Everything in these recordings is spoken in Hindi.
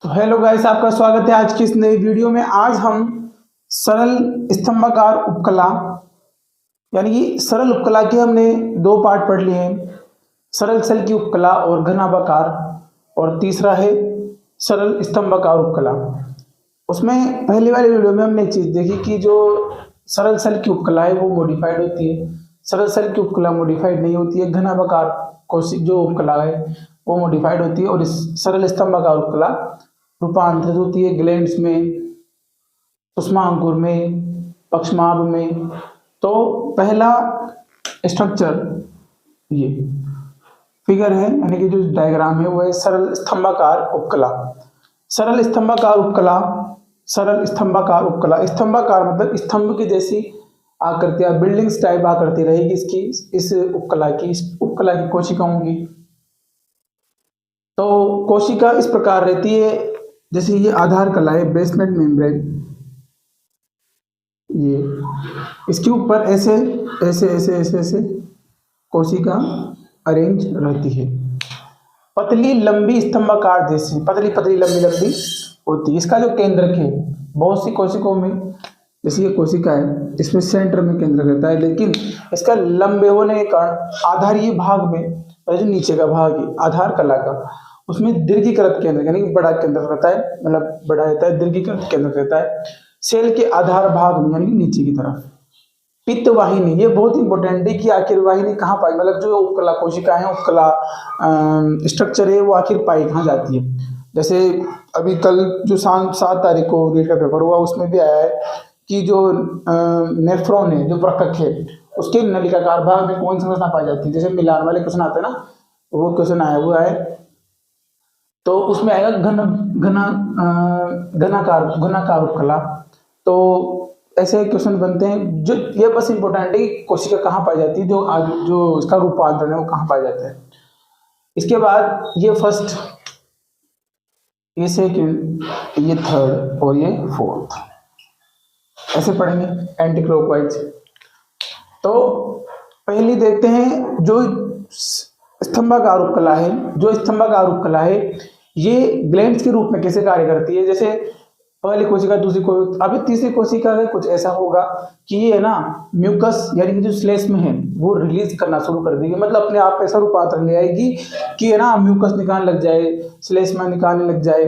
तो हेलो गाइस, आपका स्वागत है आज की इस नई वीडियो में। आज हम सरल स्तंभाकार उपकला यानी कि सरल उपकला के हमने दो पार्ट पढ़ लिए हैं, सरल सेल की उपकला और घनाभाकार, और तीसरा है सरल स्तंभाकार उपकला। उसमें पहले वाले वीडियो में हमने एक चीज देखी कि जो सरल सेल की उपकला है वो मॉडिफाइड होती है, सरल सेल की उपकला मॉडिफाइड नहीं होती है। घनाभाकार कोशिक जो उपकला है वो मॉडिफाइड होती है, और इस सरल स्तंभाकार उपकला रूपांतरित होती है ग्लैंड्स में, सुषमांकुर में, पक्षमाभ में। तो पहला स्ट्रक्चर ये फिगर है, यानी कि जो डायग्राम है वो है सरल स्तंभाकार उपकला। सरल स्तंभाकार उपकला, सरल स्तंभाकार उपकला, स्तंभाकार मतलब स्तंभ की जैसी आकृतियां, बिल्डिंग्स टाइप आकृति रहेगी इसकी, इस उपकला की कोशिकाओं की। तो कोशिका इस प्रकार रहती है, जैसे ये आधार कला है, बेसमेंट मेम्ब्रेन, ये इसके ऊपर ऐसे ऐसे ऐसे ऐसे ऐसे कोशिका अरेंज रहती है, पतली लंबी स्तंभाकार जैसी, पतली पतली लंबी लंबी होती है। इसका जो केंद्रक है बहुत सी कोशिकाओं में, जैसे ये कोशिका है इसमें सेंटर में केंद्रक रहता है, लेकिन इसका लंबे होने के कारण आधारीय भाग में, जो नीचे का भाग है आधार कला का, उसमें दीर्घीकृत केंद्र यानी बड़ा केंद्र रहता है, मतलब बड़ा रहता है, दीर्घीकृत केंद्र रहता है सेल के आधार भाग में यानी नीचे की तरफ। पित्त वाहिनी, ये बहुत इंपॉर्टेंट है कि आखिर वाहिनी कहाँ पाई, मतलब जो उपकला कोशिका है, उपकला स्ट्रक्चर है, वो आखिर पाई कहाँ जाती है। जैसे अभी कल जो 7 तारीख को नीट का पेपर हुआ उसमें भी आया है कि जो नेफ्रॉन है, जो प्रकक है, उसके नलिकाकार भाग में कौन सी संरचना पाई जाती है। जैसे मिलान वाले क्वेश्चन आते हैं ना, वो क्वेश्चन आया हुआ है, तो उसमें आएगा घनाकार उपकला। तो ऐसे क्वेश्चन बनते हैं, जो ये बस इंपॉर्टेंट है कि कोशिका कहाँ पाई जाती है, जो इसका रूपांतरण है वो कहाँ पाया जाता है। इसके बाद ये फर्स्ट, ये सेकंड, ये थर्ड और ये फोर्थ, ऐसे पढ़ेंगे एंटी क्लॉकवाइज। तो पहली देखते हैं जो स्तंभाकार उपकला है, जो स्तंभाकार उपकला है ये ग्लैंड्स के रूप में कैसे कार्य करती है। जैसे पहली कोशिका, दूसरी कोशिका, अभी तीसरी कोशिका का कुछ ऐसा होगा कि ये है ना म्यूकस यानी कि जो श्लेष्म है वो रिलीज करना शुरू कर देगी, मतलब अपने आप ऐसा रूपांतरण ले आएगी कि है ना म्यूकस निकालने लग जाए, श्लेष्मा निकालने लग जाए।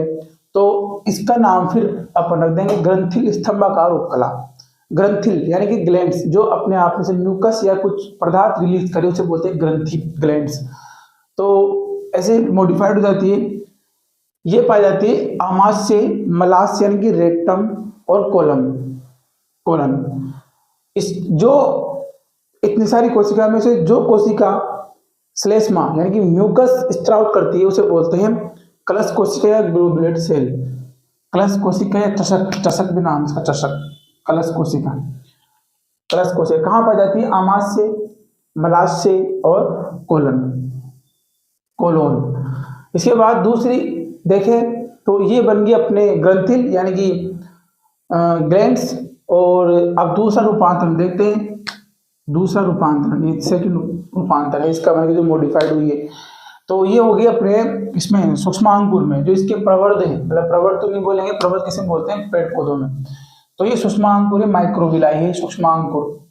तो इसका नाम फिर अपन रख देंगे ग्रंथिल स्तंभाकार उपकला। ग्रंथिल यानी कि ग्लैंड्स जो अपने आप में से म्यूकस या कुछ पदार्थ रिलीज करे उसे बोलते हैं ग्रंथि ग्लैंड्स। तो ऐसे मॉडिफाइड हो जाती है, ये पाई जाती है आमाशय, मलाशय यानी कि रेक्टम और कोलन। इस जो इतनी सारी कोशिका में से जो कोशिका श्लेष्मा यानी कि म्यूकस स्त्राव करती है उसे बोलते हैं कलश कोशिका या ग्लोबुलेट सेल। कलश कोशिका या चषक भी नाम इसका, चषक, कलश कोशिका। कलश कोशिका कहाँ पाई जाती है, आमाशय, मलाशय और कोलोन। इसके बाद दूसरी देखें तो ये बन गई अपने ग्रंथिल यानी कि ग्लैंड्स। और अब दूसरा रूपांतरण देखते हैं, दूसरा रूपांतरण, ये सेकंड रूपांतरण है इसका, मतलब जो मॉडिफाइड हुई है। तो ये हो गई अपने इसमें सूक्ष्मांकुर में, जो इसके प्रवर्ध है, मतलब प्रवर्ध तो नहीं बोलेंगे, प्रवर्ध किसे बोलते हैं, पेड़ पौधों में। तो ये सूक्ष्मांकुर है, माइक्रोविलाई है सूक्ष्मांकुर।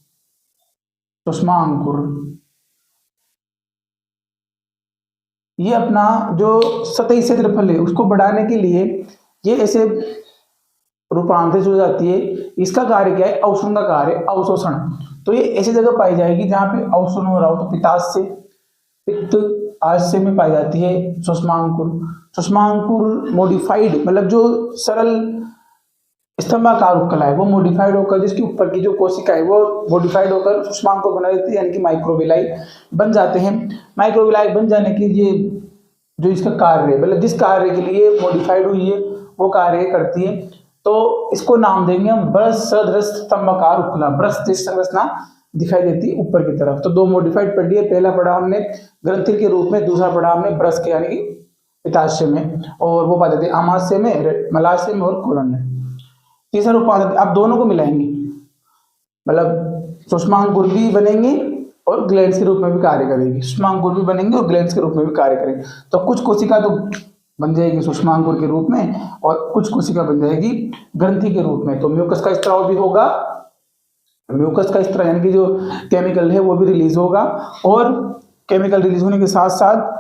ये अपना जो सतही क्षेत्रफल है उसको बढ़ाने के लिए ये ऐसे रूपांतरित हो जाती है। इसका कार्य क्या है, अवशोषण का कार्य, अवशोषण। तो ये ऐसी जगह पाई जाएगी जहां पे अवशोषण हो रहा हो, तो पित्ताशय, पित्त आशय में पाई जाती है सुषमांकुर मॉडिफाइड, मतलब जो सरल स्तंभाकार उपकला है वो मॉडिफाइड होकर, जिसके ऊपर की जो कोशिका है वो मॉडिफाइड होकर सुषमांकुर बना देती है, यानी कि माइक्रोविलाई बन जाते हैं। माइक्रोविलाई बन जाने के लिए जो इसका कार्य है, मतलब जिस कार्य के लिए मॉडिफाइड हुई है वो कार्य करती है। तो इसको नाम देंगे हम ब्रश सदृश स्तंभाकार उपकला। ब्रश जैसी संरचना दिखाई देती है ऊपर की तरफ। तो दो मॉडिफाइड पढ़ लिए, पहला पढ़ा हमने ग्रंथिल के रूप में, दूसरा पढ़ा हमने ब्रश के यानी कि पित्ताशय में, और वो पाई जाती है आमाशय में, मलाशय में और कोलन में। तीसरा रूपांतरण, आप दोनों को मिलाएंगे, मतलब सूक्ष्मांकुर भी बनेंगे और ग्लैंड्स के रूप में भी कार्य करेगी, सूक्ष्मांकुर भी बनेंगे और ग्लैंड्स के रूप में भी कार्य करेंगे। तो कुछ कोशिका तो बन जाएगी सूक्ष्मांकुर के रूप में, और कुछ कोशिका बन जाएगी ग्रंथि के रूप में। तो म्यूकस का स्त्राव भी होगा, म्यूकस का स्त्राव यानी कि जो केमिकल है वो भी रिलीज होगा, और केमिकल रिलीज होने के साथ साथ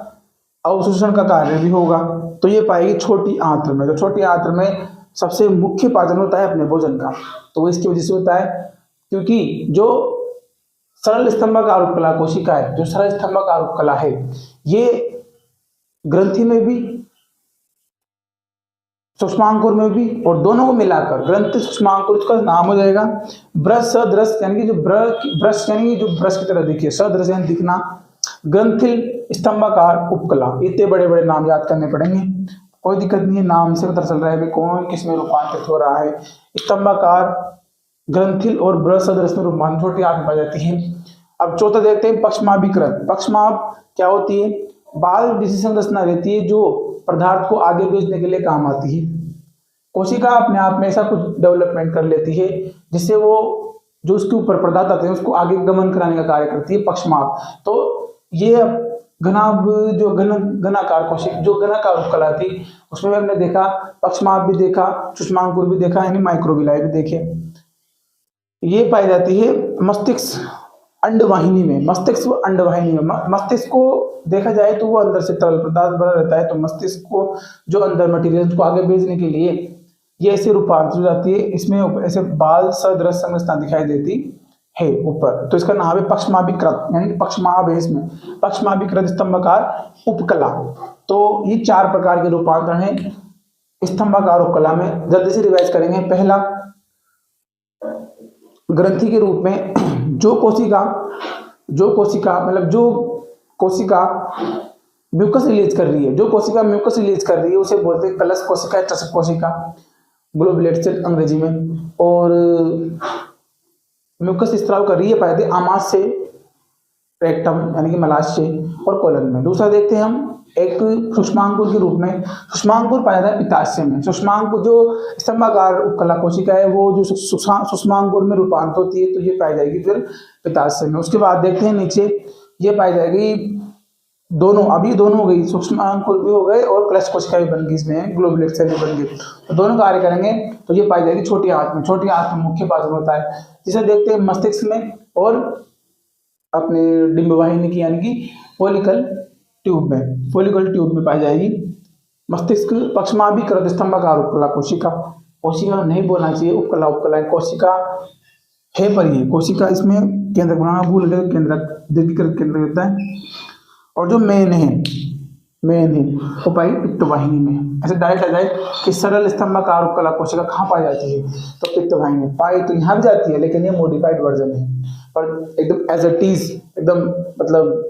अवशोषण का कार्य भी होगा। तो ये पाएगी छोटी आंत्र में। तो छोटी आंत्र में सबसे मुख्य पाचन होता है अपने भोजन का, तो वो इसकी वजह से होता है क्योंकि जो सरल स्तंभाकार उपकला कोशिका है, जो सरल स्तंभाकार उपकला है, ये ग्रंथि में भी सूक्ष्मांकुर में भी, और दोनों को मिलाकर ग्रंथि सूक्ष्मांकुर, इसका नाम हो जाएगा ब्रश सदृश, यानी कि जो ब्रश यानी कि जो ब्रश की तरह दिखे, सदृश यानी दिखना, ग्रंथिल स्तंभाकार उपकला। इतने बड़े बड़े नाम याद करने पड़ेंगे, कोई दिक्कत नहीं है, नाम से पता चल रहा है कौन किस में रूपांतरित हो रहा है। स्तंभाकार, ग्रंथिल और ब्रश सदृश में रूपांतरित छोटी आंख पाई जाती है। अब चौथा देखते हैं पक्षमाभिकृत। पक्षमाभ क्या होती है? बाल जैसी संरचना रहती है जो पदार्थ को आगे भेजने के लिए काम आती है। कोशिका अपने आप में ऐसा कुछ डेवलपमेंट कर लेती है जिससे वो जो उसके ऊपर पदार्थ आते हैं उसको आगे गमन कराने का कार्य करती है पक्षमाभ। तो ये घनाभ जो घनाकार कोशिका, जो घनाकार उपकला थी, उसमें हमने देखा पक्षमाभ भी देखा, सूक्ष्मांकुर भी देखा, यानी माइक्रोविलाई भी देखे। ये पाई जाती है मस्तिष्क अंडवाहिनी में। मस्तिष्क अंडवाहिनी में, मस्तिष्क को देखा जाए तो वो अंदर से तरल पदार्थ भरा रहता है, तो मस्तिष्क को जो अंदर मटेरियल को आगे भेजने के लिए ये ऐसे रूपांतरित हो जाती है। इसमें ऐसे बाल सदृश संरचना दिखाई देती है ऊपर, तो इसका नाम है पक्षमाभिकृत, यानी कि पक्षमाभ है इसमें, पक्षमाभिकृत स्तंभाकार उपकला। तो ये 4 प्रकार के रूपांतरण है स्तंभाकार उपकला में। जल्दी से रिवाइज करेंगे। पहला, ग्रंथि के रूप में जो कोशिका मतलब जो कोशिका म्यूकस रिलीज कर रही है, जो कोशिका म्यूकस रिलीज कर रही है उसे बोलते हैं कलश कोशिका, चषक कोशिका, ग्लोबुलेट सेल अंग्रेजी में। और म्यूकस स्त्राव कर रही है पाए आमाशय से, रेक्टम यानी कि मलाशय और कोलन में। दूसरा देखते हैं हम एक सूक्ष्मांकुर के रूप में। सूक्ष्मांकुर पाया जाता है पित्ताशय में। सूक्ष्मांकुर जो स्तंभाकार उपकला कोशिका है वो जो सूक्ष्मांकुर में रूपांतरित होती है तो ये पाई जाएगी फिर पित्ताशय में। उसके बाद देखते हैं नीचे, ये पाई जाएगी दोनों, अभी दोनों हो गई, सूक्ष्मांकुर भी हो गए और कलश कोशिका भी बन गई, इसमें ग्लोबुलेट सेल भी बन गई, तो दोनों कार्य करेंगे। तो ये पाई जाएगी छोटी आंत में। छोटी आंत में मुख्य पाचन होता है, जिसे देखते हैं मस्तिष्क में और अपने डिंबवाहिनी की यानी कि फोलिकल ट्यूब में, फोलिकल ट्यूब में पाई जाएगी। मस्तिष्क पक्षमाभिकृत स्तंभाकार उपकला कोशिका, कोशिका नहीं बोलना चाहिए, उपकला उपकला कोशिका है पर ये कोशिका, इसमें केंद्र बनाना भूल गए, केंद्र दीर्घीकृत केंद्र होता है। और जो मेन है वो पाई पित्तवाहिनी में। ऐसे डायरेक्ट आ जाए कि सरल स्तंभाकार उपकला कोशिका कहाँ पाई जाती है, तो पित्तवाहिनी पाई तो यहाँ भी जाती है, लेकिन ये मॉडिफाइड वर्जन है, पर एकदम एज इट इज, एकदम मतलब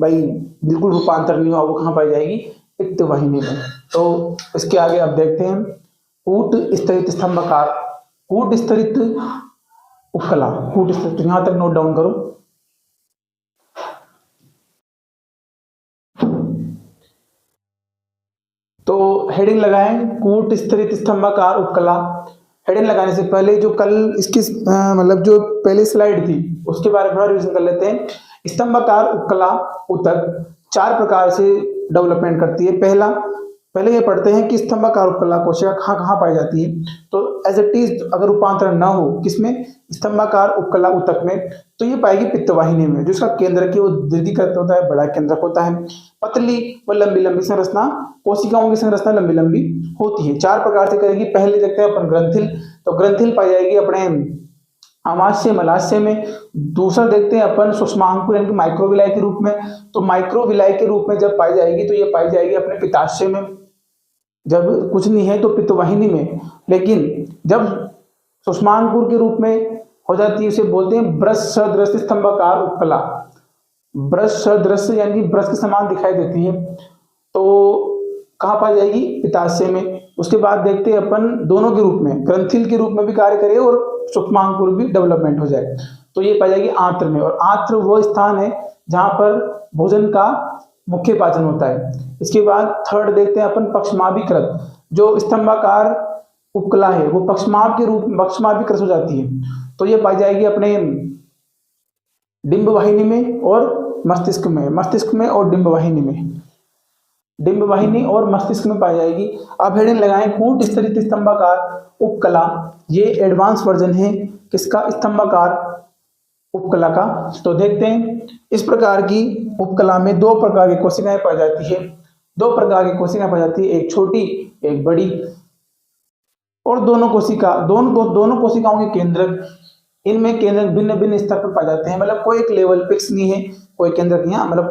भाई बिल्कुल रूपांतर नहीं हुआ, वो कहाँ पाई जाएगी, पित्तवाहिनी में। तो इसके आगे आप देखते हैं कूट स्तरित स्तंभाकार, कूट स्तरित उपकला, कूट स्तरित, यहाँ तक नोट डाउन करो। तो हेडिंग लगाएं कूट स्तरित स्तंभाकार उपकला। हेडिंग लगाने से पहले जो कल इसकी मतलब जो पहली स्लाइड थी उसके बारे में रिवीजन कर लेते हैं। स्तंभाकार उपकला ऊतक 4 प्रकार से डेवलपमेंट करती है। पहले ये पढ़ते हैं कि स्तंभाकार उपकला कोशिका कहाँ कहाँ पाई जाती है। तो एज इट इज अगर रूपांतरण ना हो किसमें, स्तंभाकार उपकला ऊतक में, तो ये पाएगी पित्तवाहिनी में, जो इसका केंद्र की वो दीर्घीकृत होता है, बड़ा केंद्रक होता है। पतली व लंबी लंबी संरचना, कोशिकाओं की संरचना लंबी लंबी होती है। 4 प्रकार से करेगी। पहले देखते हैं अपन ग्रंथिल, तो ग्रंथिल पाई जाएगी अपने आमाशय मलाशय में। दूसरा देखते हैं अपन सूक्ष्मांकुर यानी कि माइक्रोविलाई के रूप में, तो माइक्रोविलाई के रूप में जब पाई जाएगी तो ये पाई जाएगी अपने पित्ताशय में, जब कुछ नहीं है तो पित्तवाहिनी में। लेकिन जब सूक्ष्मांकुर के रूप में हो जाती है उसे बोलते हैं ब्रश सदृश स्तंभाकार उपकला। ब्रश सदृश यानी कि ब्रश के समान दिखाई देती है, तो कहाँ पाई जाएगी, पित्ताशय में। उसके बाद देखते हैं अपन दोनों के रूप में, ग्रंथिल के रूप में भी कार्य करे और सूक्ष्मांकुर भी डेवलपमेंट हो जाए, तो ये पाई जाएगी आंत्र में। और आंत्र वो स्थान है जहां पर भोजन का मुख्य पाचन होता है। इसके बाद थर्ड देखते हैं अपन पक्षमाभिकृत, जो स्तंभाकार उपकला है वो पक्षमाभ के रूप में पक्षमाभिकृत हो जाती है, तो ये पाई जाएगी अपने डिंबवाहिनी में और मस्तिष्क में और डिंबवाहिनी में। डिंब वाहिनी और मस्तिष्क में पाई जाएगी। अब हेडिंग लगाएं कूट स्तरित स्तंभाकार उपकला। ये एडवांस वर्जन है किसका, स्तंभाकार उपकला का। तो देखते हैं इस प्रकार की उपकला में दो प्रकार की कोशिकाएं पाई जाती है। दो प्रकार की कोशिकाएं पाई जाती है, एक छोटी एक बड़ी। और दोनों कोशिकाओं के केंद्रक, इनमें केंद्रक भिन्न भिन्न स्तर पर पाए जाते हैं। मतलब कोई एक लेवल फिक्स नहीं है, कोई केंद्रक यहाँ मतलब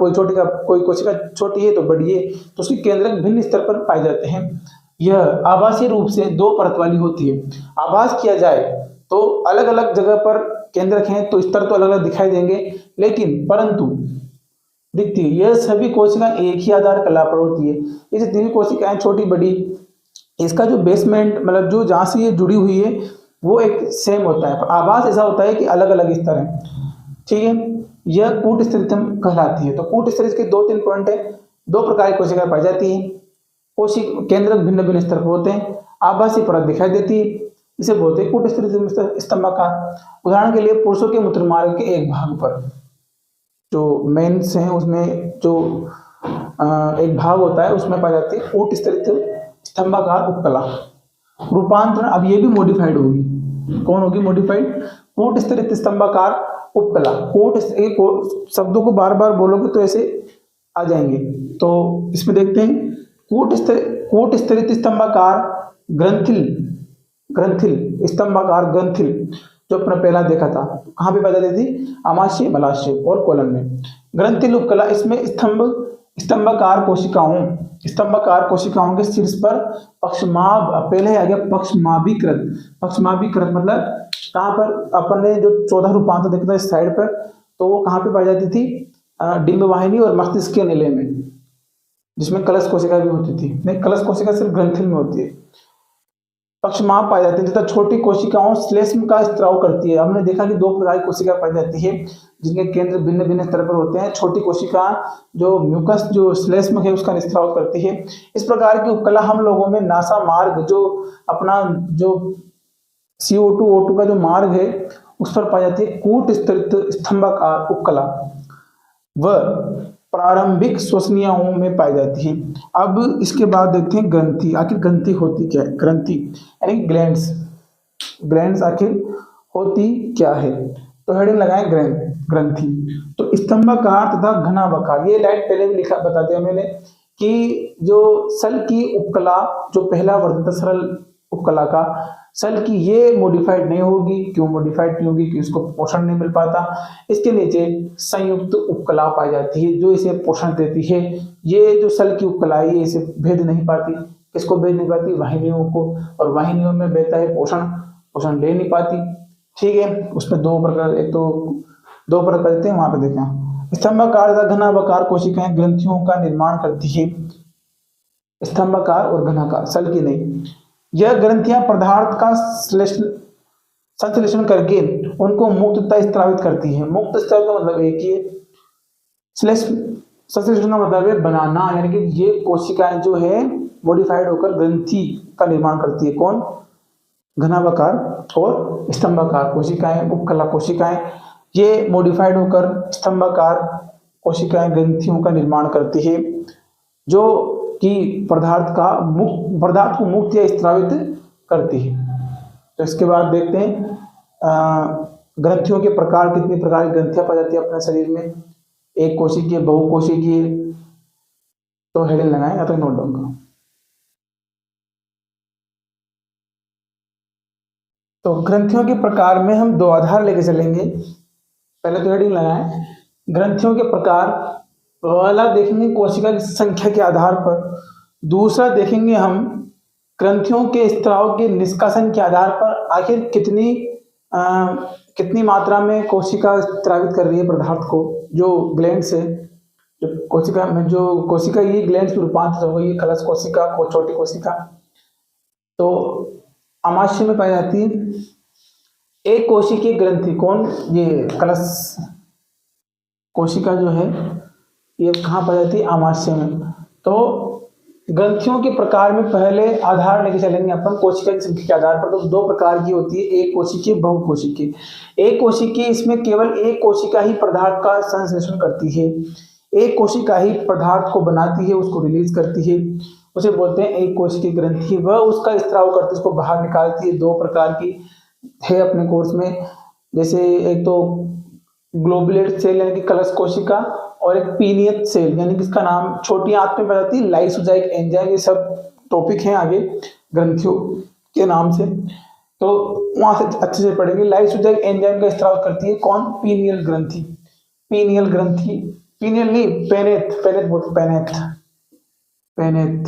कोई कोशिका छोटी है तो बड़ी है, तो उसके केंद्रक भिन्न स्तर पर पाए जाते हैं। यह आभासीय रूप से दो परत वाली होती है। आभास किया जाए तो अलग अलग जगह पर केंद्रक हैं तो स्तर तो अलग अलग दिखाई देंगे, लेकिन परंतु दिखती है यह सभी कोशिकाएं एक ही आधार कला पर होती है। ये जितनी भी कोशिकाएं छोटी बड़ी, इसका जो बेसमेंट मतलब जो जहां से ये जुड़ी हुई है वो एक सेम होता है, पर आभास ऐसा होता है कि अलग अलग स्तर हैं। ठीक है, यह कूट स्तरितम कहलाती है। तो कूट स्तरित के दो तीन पॉइंट है। दो प्रकार की कोशिकाएं पाई जाती है, कोशिका केंद्रक भिन्न भिन्न स्तर पर होते हैं, आभासी परत दिखाई देती है, इसे बोलते हैं कूट स्तरित स्तंभाकार। उदाहरण के लिए पुरुषों के मूत्रमार्ग के एक भाग पर जो मेंस हैं उसमें जो एक भाग होता है उसमें पाई जाती है कूट स्तरित स्तंभाकार उपकला। रूपांतरण अब ये भी मॉडिफाइड होगी। कौन होगी मॉडिफाइड, कूट स्तरित स्तंभाकार उपकला। कूट शब्दों को बार बार बोलोगे तो ऐसे आ जाएंगे। तो इसमें देखते हैं कूट स्तरित स्तंभाकार ग्रंथिल स्तंभाकार ग्रंथिल, जो अपना पहला देखा था कहाँ पे पाई जाती थी, आमाशय मलाशय और कोलन में। ग्रंथिल उपकला इसमें स्तंभाकार कोशिकाओं के शीर्ष पर पक्षमाभ, पहले आ गया पक्षमाभिकृत मतलब कहाँ पर अपन ने जो 14 रूपांतर देखा था इस साइड पर, तो वो कहाँ पे पाई जाती थी, डिंब वाहिनी और मस्तिष्क के निलय में, जिसमें कलश कोशिका भी होती थी। नहीं, कलश कोशिका सिर्फ ग्रंथिल में होती है। पक्षमाभ पाई जाती है तथा छोटी कोशिकाओं श्लेष्म का स्त्राव करती है। हमने देखा कि दो प्रकार की कोशिका पाई जाती है जिनके केंद्र भिन्न भिन्न स्तर पर होते हैं। छोटी कोशिका जो म्यूकस जो श्लेष्म है उसका निस्राव करती है। इस प्रकार की उपकला हम लोगों में नासा मार्ग जो अपना जो CO2 O2 का जो मार्ग है उस पर पाई जाती है कूट स्तरित स्तंभाकार उपकला। वह प्रारंभिक श्वसनीयों में पाई जाती है। अब इसके बाद देखते हैं ग्रंथि। आखिर ग्रंथि होती क्या है, ग्रंथि यानी ग्लैंड्स आखिर होती क्या है। तो हेडिंग लगाएं ग्रंथि। तो स्तंभाकार तथा घनाभाकार, ये लाइट पहले भी लिखा बता दिया मैंने कि जो सल की उपकला, जो पहला वर्जन था सरल उपकला का, सल की ये मॉडिफाइड नहीं होगी। क्यों मॉडिफाइड नहीं होगी, कि इसको पोषण नहीं मिल पाता। इसके नीचे संयुक्त उपकला पाई जाती है जो इसे पोषण देती है। ये जो सल की उपकला है ये इसे भेद नहीं पाती। किसको भेद नहीं पाती, वाहिनियों को, और वाहिनियों में बहता है पोषण ले नहीं पाती। ठीक है, उसमें दो प्रकार, एक तो दो प्रकार देते हैं वहां पे देखें। स्तंभाकार तथा घनाभाकार कोशिकाएं ग्रंथियों का निर्माण करती है। स्तंभाकार और घनाकार, सल की नहीं। यह ग्रंथियां पदार्थ का संश्लेषण करके उनको मुक्तता स्त्रावित करती है। मुक्त स्त्राव का मतलब एक ही है, संश्लेषण का मतलब है बनाना, यानी कि ये कोशिकाएं जो है मॉडिफाइड होकर ग्रंथि का निर्माण करती है। कौन, घनाभाकार और स्तंभाकार कोशिकाएं, उपकला कोशिकाएं, ये मॉडिफाइड होकर स्तंभाकार कोशिकाएं ग्रंथियों का निर्माण करती है जो कि पदार्थ को मुक्त या स्त्रावित करती है। तो इसके बाद देखते हैं ग्रंथियों के प्रकार। कितनी प्रकार की ग्रंथियां पाई जाती है अपने शरीर में, एक कोशिकीय, बहुकोशिकीय। तो हेडिंग लगाएं या तो नोट डाउन करो। तो ग्रंथियों के प्रकार में हम दो आधार लेके चलेंगे। पहले तो हेडिंग लगाएं ग्रंथियों के प्रकार। पहला देखेंगे कोशिका की संख्या के आधार पर, दूसरा देखेंगे हम ग्रंथियों के स्त्राव के निष्कासन के आधार पर आखिर कितनी मात्रा में कोशिका स्त्रावित कर रही है पदार्थ को, जो ग्लैंड्स है, जो कोशिका ये ग्लैंड्स में रूपांतरित हो गई है, कलश कोशिका को छोटी कोशिका। तो आमाशय में पाई जाती है एक कोशिकीय ग्रंथि। कौन, ये कलश कोशिका जो है ये कहाँ पाई जाती है, आमाशय में। तो ग्रंथियों के प्रकार में पहले आधार लेके चलेंगे अपन कोशिका की संख्या के आधार पर। तो दो प्रकार की होती है, एक कोशिकीय, बहुकोशिकीय। एक कोशिकीय, इसमें केवल एक कोशिका ही पदार्थ का संश्लेषण करती है। एक कोशिका ही पदार्थ को बनाती है, उसको रिलीज करती है, उसे बोलते हैं एक कोशिकीय ग्रंथि। वह उसका स्त्राव करती है, उसको बाहर निकालती है। दो प्रकार की है अपने कोर्स में, जैसे एक तो ग्लोबुलेट सेल यानी कि कलश कोशिका, और एक पीनियत सेल यानी कि इसका नाम छोटी आंत में बताती है लाइसोजाइक एंजाइम। ये सब टॉपिक हैं आगे ग्रंथियों के नाम से, तो वहां से अच्छे से पढ़ेंगे। लाइसोजाइक एंजाइम का स्त्राव करती है कौन? पीनियल ग्रंथि। पीनियल ग्रंथि, पीनियल नहीं, पेनेथ, पेनेथ बोलते, पेनेथ, पेनेथ,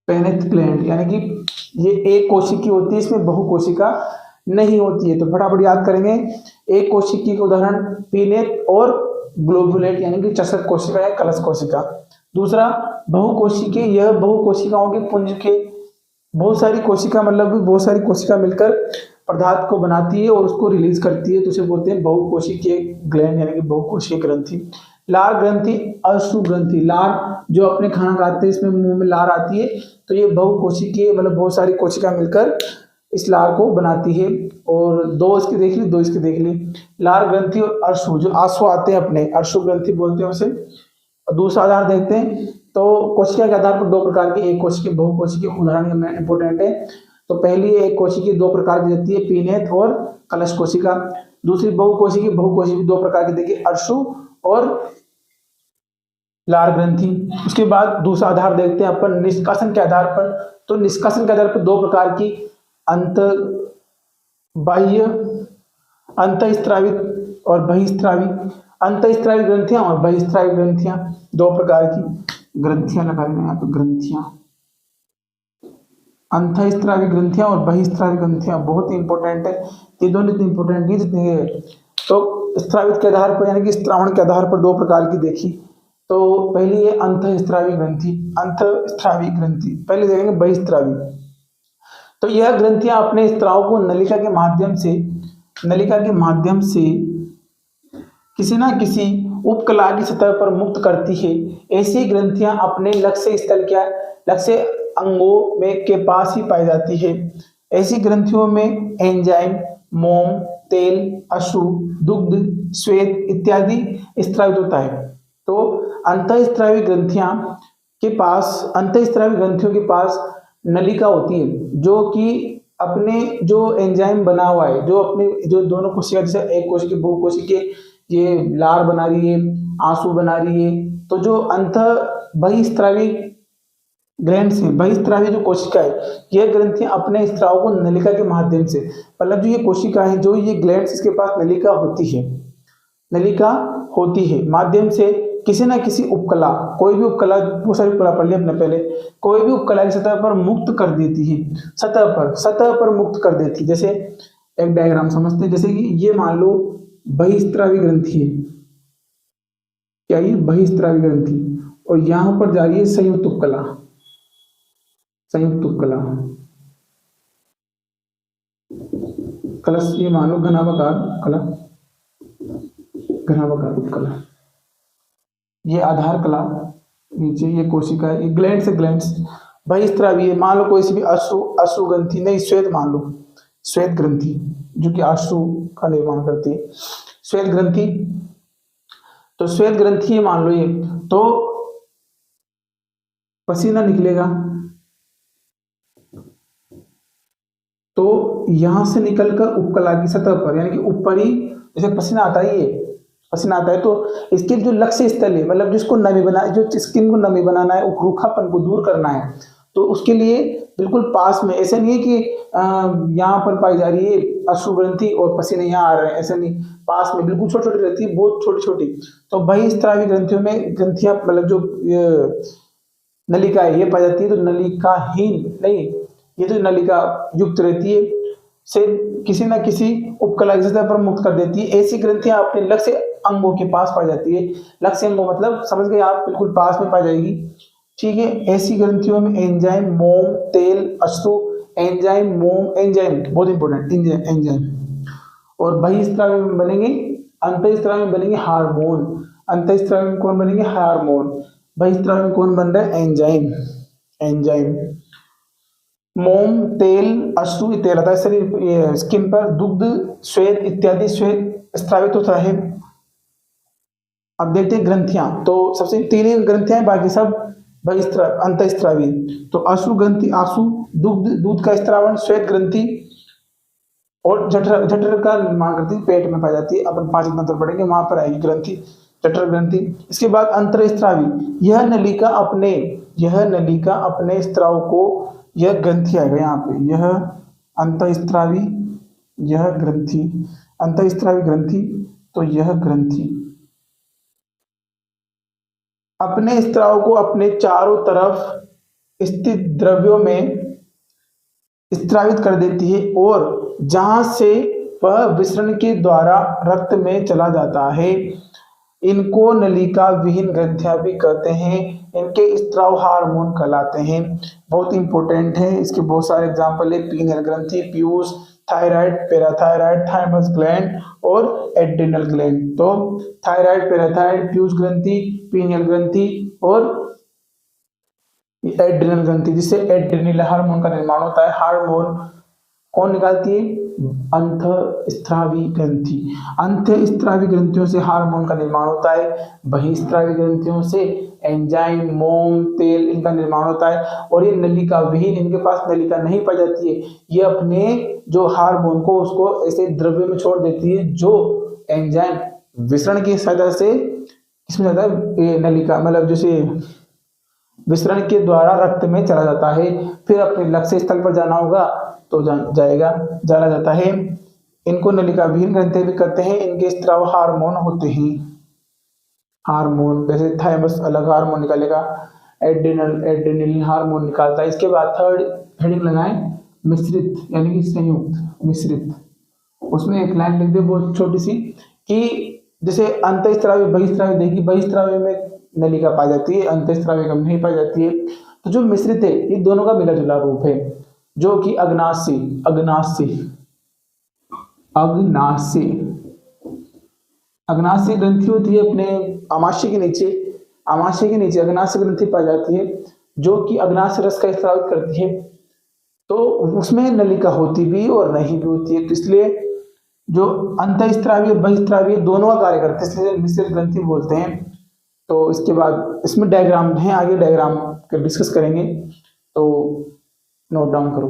पेनेथ ग्लैंड, यानी कि ये एक कोशिकी होती है, इसमें बहुकोशिका नहीं होती है। तो फटाफट याद करेंगे, एक कोशिकी के उदाहरण पीनेथ और ग्लोबुलेट यानी कि चषक कोशिका या कलश कोशिका। दूसरा बहुकोशिकी, यह बहुकोशिकाओं के पुंज के बहुत सारी कोशिका, मतलब बहुत सारी कोशिका मिलकर पदार्थ को बनाती है और उसको रिलीज करती है, तो उसे बोलते हैं बहुकोशिकीय ग्लैंड यानी कि बहुकोशिकीय ग्रंथि। लार ग्रंथि, अश्रु ग्रंथि, लार जो अपने खाना खाते हैं इसमें मुंह में लार आती है, तो ये बहुकोशिकीय मतलब बहुत सारी कोशिका मिलकर इस लार को बनाती है। और दो इसकी देख ली, दो इसकी देख ली, लार ग्रंथि और अश्रु, जो आंसू आते हैं अपने, अश्रु ग्रंथि बोलते हैं उसे। दूसरा आधार देखते हैं, तो कोशिका के आधार पर दो प्रकार की एक कोशिकीय बहुकोशिकीय उदाहरण इंपोर्टेंट है। तो पहली एक कोशिकीय दो प्रकार की देती है, पीनेथ और कलश कोशिका। दूसरी बहुकोशिकीय दो प्रकार की देखिए, अश्रु और लार ग्रंथि। उसके बाद दूसरा आधार देखते हैं अपन निष्कासन के आधार पर। तो निष्कासन के आधार पर दो प्रकार की अंत बाह्य अंतःस्रावित और बहिस्रावी, अंतःस्रावी ग्रंथियां और बहिस्रावी ग्रंथियां, दो प्रकार की ग्रंथियां लगा देना यहाँ पे, ग्रंथियां, अंतःस्रावी ग्रंथियां और बहिस्रावी ग्रंथियां बहुत ही इंपॉर्टेंट है। ये दोनों इतने इंपॉर्टेंट नहीं जितने है। तो स्रावित के आधार पर यानी कि स्त्रावण के आधार पर दो प्रकार की देखी। तो पहली है अंतःस्रावी ग्रंथि, अंतःस्रावी ग्रंथि। पहले देखेंगे बहिस्रावी। तो यह ग्रंथियां अपने स्त्राव को नलिका के माध्यम से किसी ना किसी उपकला की सतह पर मुक्त करती है। ऐसी ग्रंथियां अपने लक्ष्य स्थल लक्ष्य अंगों में के पास ही पाई जाती है। ऐसी ग्रंथियों में एंजाइम, मोम, तेल, अश्रु, दुग्ध, श्वेत इत्यादि स्त्रावित होता है। तो अंतःस्रावी ग्रंथियों के पास नलिका होती है, जो कि अपने जो एंजाइम बना हुआ है, जो अपने जो दोनों कोशिका, जैसे एक कोशिका बहुकोशिकीय ये लार बना रही है, आंसू बना रही है, तो जो बहिस्रावी ग्लैंड्स हैं, बहिस्रावी जो कोशिका है, ये ग्रंथियां अपने स्त्राव को नलिका के माध्यम से, मतलब जो ये कोशिका है, जो ये ग्लैंड्स, इसके पास नलिका होती है माध्यम से किसी ना किसी उपकला, कोई भी उपकला, बहुत सारी उपकला पढ़ लिया अपने पहले, कोई भी उपकला की सतह पर मुक्त कर देती है, सतह पर मुक्त कर देती है। जैसे एक डायग्राम समझते हैं, जैसे कि ये मान लो बहिस्रावी ग्रंथि है, क्या ये बहिस्रावी ग्रंथि, और यहां पर जा रही है संयुक्त उपकला, कलश, ये मान लो घनाभाकार उपकला, ये आधार कला, नीचे ये कोशिका है, ये ग्लैंड्स बहिस्रावी है। मान लो कोई सी भी अश्रु ग्रंथि, नहीं श्वेत मान लो, श्वेत ग्रंथि जो कि अश्रु का निर्माण करती है, श्वेत ग्रंथि। तो श्वेत ग्रंथि मान लो ये, तो पसीना निकलेगा, तो यहां से निकलकर उपकला की सतह पर, यानी कि ऊपरी, जैसे पसीना आता है, तो इसके जो लक्ष्य स्थल है, मतलब जिसको नमी बना, जो स्किन को नमी बनाना है, रूखापन को दूर करना है, तो उसके लिए बिल्कुल पास में, ऐसे नहीं है कि यहाँ पर पाई जा रही है अश्रु ग्रंथि और पसीने यहाँ आ रहे हैं, ऐसे नहीं, पास में बिल्कुल छोटी छोटी रहती है, बहुत छोटी छोटी। तो बहिस्रावी ग्रंथियों में ग्रंथियां, मतलब जो नलिका है ये पाई जाती है, तो नलिकाहीन नहीं, ये तो नलिका युक्त रहती है, से किसी न किसी उपकला की सतह पर मुक्त कर देती है। ऐसी ग्रंथियां अपने लक्ष्य अंगों के पास पाई जाती है। लक्ष्य अंगों मतलब समझ गए आप, बिल्कुल पास में पाई जाएगी, ठीक है। ऐसी ग्रंथियों में एंजाइम, मोम, तेल, अश्रु, एंजाइम, मोम, एंजाइम बहुत इंपॉर्टेंट, एंजाइम, और बहिस्रावी में बनेंगे, अंतःस्रावी में बनेंगे हार्मोन, अंतःस्रावी में कौन बनेंगे? हार्मोन। बहिस्रावी में कौन बन रहा है? एंजाइम। मोम, तेल, अश्रु तेल आता है शरीर स्किन पर, दुग्ध, श्वेत इत्यादि श्वेत स्रावित होता है। अब देखते हैं ग्रंथियां। तो सबसे 3 ही ग्रंथियां हैं, बाकी सब अंतःस्रावी। तो आशु ग्रंथि, आशु दूध दूध का स्त्रावण, श्वेत ग्रंथि और जठर जठर का निर्माण करती है, पेट में पाई जाती है। अपन पाचन तंत्र पढ़ेंगे, वहां पर आएगी ग्रंथि, जठर ग्रंथि। इसके बाद अंतःस्रावी, यह नलिका अपने स्त्राव को, यह ग्रंथि आएगा यहाँ पे, यह अंतःस्रावी, यह ग्रंथि, अंतःस्रावी ग्रंथि, तो यह ग्रंथि अपने स्त्राव को अपने चारों तरफ स्थित द्रव्यों में स्त्रावित कर देती है और जहां से वह विसरण के द्वारा रक्त में चला जाता है। इनको नलिका विहीन ग्रंथियां भी कहते हैं। इनके स्त्राव हार्मोन कहलाते हैं। बहुत इंपॉर्टेंट है, इसके बहुत सारे एग्जांपल है, पीनियल ग्रंथि, Piyush, thyroid, parathyroid, thymus gland और एड्रिनल ग्लैंड। तो थायराइड, पैराथायराइड, पीयूष ग्रंथि, पीनियल ग्रंथि और एड्रिनल ग्रंथि, जिससे एड्रिनल हार्मोन का निर्माण होता है। हार्मोन कौन निकालती है? अंतःस्रावी ग्रंथि। अंतःस्रावी ग्रंथियों से हार्मोन का निर्माण होता है। बहिःस्रावी ग्रंथियों से एंजाइम, मोम, तेल, इनका निर्माण होता है। और ये नलिका विहीन, इनके पास नलिका नहीं पाई जाती है। ये अपने जो हार्मोन को उसको ऐसे द्रव्य में छोड़ देती है, जो एंजाइम विसरण की सहायता से इसमें जाता है। ये नलिका मतलब जैसे विसरण के द्वारा रक्त में चला जाता है। फिर अपने लक्ष्य स्थल पर जाना होगा तो जाना जाता है। इनको नलिका विहीन ग्रंथि भी कहते हैं। इनके स्त्राव हार्मोन होते हैं। हार्मोन जैसे थाइमस अलग हार्मोन निकालेगा, एड्रिनल हार्मोन निकालता है। इसके बाद थर्ड हेडिंग लगाएं, मिश्रित यानी कि संयुक्त, मिश्रित। उसमें एक लाइन लिख दे बहुत छोटी सी कि जैसे अंतःस्रावी, बहिःस्रावी, देखिए बहिःस्रावी में नलिका पाई जाती है, अंतःस्रावी में नहीं पाई जाती है। तो जो मिश्रित है, ये दोनों का मिला जुला रूप है, जो कि अग्नाशय ग्रंथि होती है अपने आमाशय के नीचे अग्नाशय ग्रंथि पाई जाती है, जो कि अग्नाशय रस का स्रावित करती है। तो उसमें नलिका होती भी और नहीं भी होती है। तो इसलिए जो अंतःस्रावी और बहिःस्रावी दोनों का कार्य करते हैं, इसलिए मिश्रित ग्रंथि बोलते हैं। तो इसके बाद इसमें डायग्राम है, आगे डायग्राम के डिस्कस करेंगे, तो नोट डाउन करो।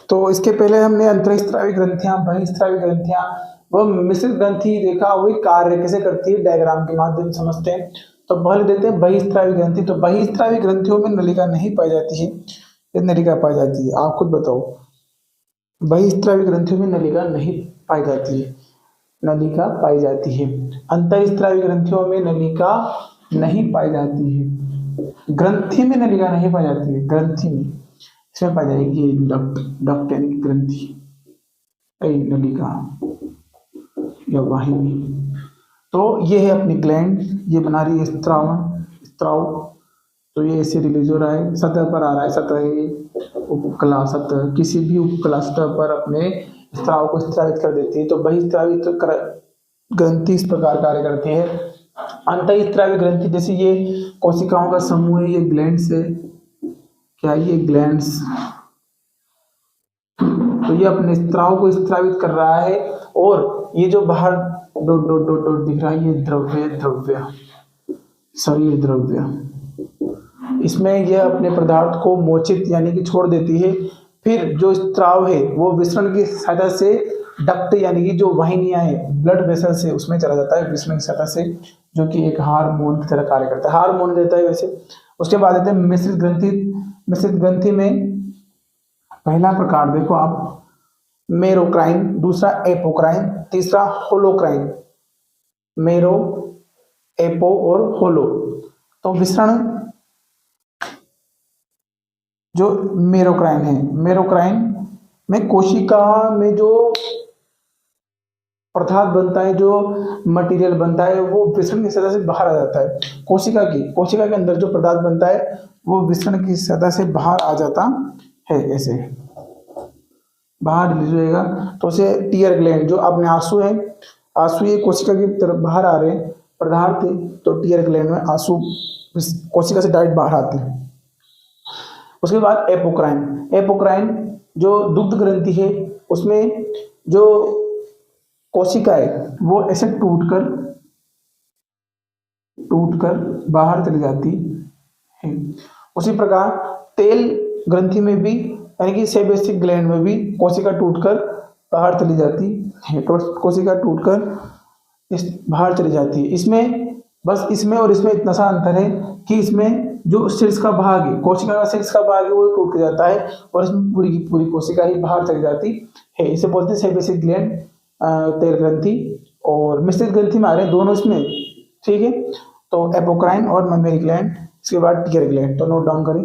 तो इसके पहले हमने अंतःस्रावी ग्रंथियां, बहिःस्रावी ग्रंथियां व मिश्रित ग्रंथि देखा, वही कार्य कैसे करती है डायग्राम के माध्यम से समझते हैं। तो पहले देखते हैं बहिःस्रावी ग्रंथि। तो बहिःस्रावी ग्रंथियों में नलिका नहीं पाई जाती है, ये नलिका पाई जाती है? आप खुद बताओ। बहिःस्रावी ग्रंथियों में नलिका नहीं पाई जाती है, नलिका पाई जाती है। अंतःस्रावी ग्रंथियों में नलिका नहीं पाई जाती है। ग्रंथि में नलिका नहीं पाई जाती है, ग्रंथि में इसमें पाई जाएगी डक्ट यानी कि ग्रंथि, नलिका या वाहिनी। तो ये है अपनी ग्लैंड, ये बना रही है स्त्राव। तो ये ऐसे रिलीज हो रहा है, सतह पर आ रहा है, सतह उपकला सतह, किसी भी उपकला सतह पर अपने स्त्राव को स्त्रावित कर देती है। तो बहिःस्रावी ग्रंथि इस प्रकार कार्य करती है। अंतःस्रावी ग्रंथि जैसे ये कोशिकाओं का समूह है, ये ग्लैंड्स है, क्या ये ग्लैंड्स, तो ये अपने स्त्राव को स्त्रावित कर रहा है। और ये जो बाहर डॉट डॉट डॉट डॉट दिख रहा है, ये द्रव्य शरीर द्रव्य, इसमें यह अपने पदार्थ को मोचित यानी कि छोड़ देती है। फिर जो स्त्राव है वो विसरण की सहायता से डक्ट यानी कि जो वाहिनियां हैं, ब्लड वेसल से उसमें चला जाता है विसरण की सहायता से, जो कि एक हार्मोन की तरह कार्य करता है, हार्मोन देता है वैसे। उसके बाद आते हैं मिश्रित ग्रंथि। मिश्रित ग्रंथि में पहला प्रकार देखो आप, मेरोक्राइन, दूसरा एपोक्राइन, तीसरा होलोक्राइन। मेरो, एपो और होलो। तो विसरण जो मेरोक्राइन है, मेरोक्राइन में कोशिका में जो पदार्थ बनता है, जो मटेरियल बनता है, वो विसरण की सतह से बाहर आ जाता है। कोशिका के अंदर जो पदार्थ बनता है वो विसरण की सतह से बाहर आ जाता है, ऐसे बाहर रिलीज होएगा। तो उसे टीयर ग्लैंड, जो अपने आंसू है, आंसू ये कोशिका की तरफ बाहर आ रहे हैं पदार्थ थे, तो टीयर ग्लैंड में आंसू कोशिका से डायरेक्ट बाहर आते हैं। उसके बाद एपोक्राइन जो दुग्ध ग्रंथि है, उसमें जो कोशिका है वो ऐसे टूट कर बाहर चली जाती है। उसी प्रकार तेल ग्रंथि में भी, यानी कि सेबेसिक ग्लैंड में भी कोशिका टूटकर बाहर चली जाती है। तो कोशिका टूटकर इस बाहर चली जाती है। इसमें बस इसमें और इसमें इतना सा अंतर है कि इसमें जो शीर्ष का भाग है, कोशिका का शीर्ष का भाग है, वो टूट जाता है और इसमें पूरी की पूरी कोशिका ही बाहर चली जाती है। इसे बोलते हैं सेबेसिक ग्लैंड, तेल ग्रंथि। और मिश्रित ग्रंथि में आ रहे हैं दोनों इसमें, ठीक है। तो एपोक्राइन और ममेरी ग्लैंड, इसके बाद टियर ग्लैंड, तो नोट डाउन करें।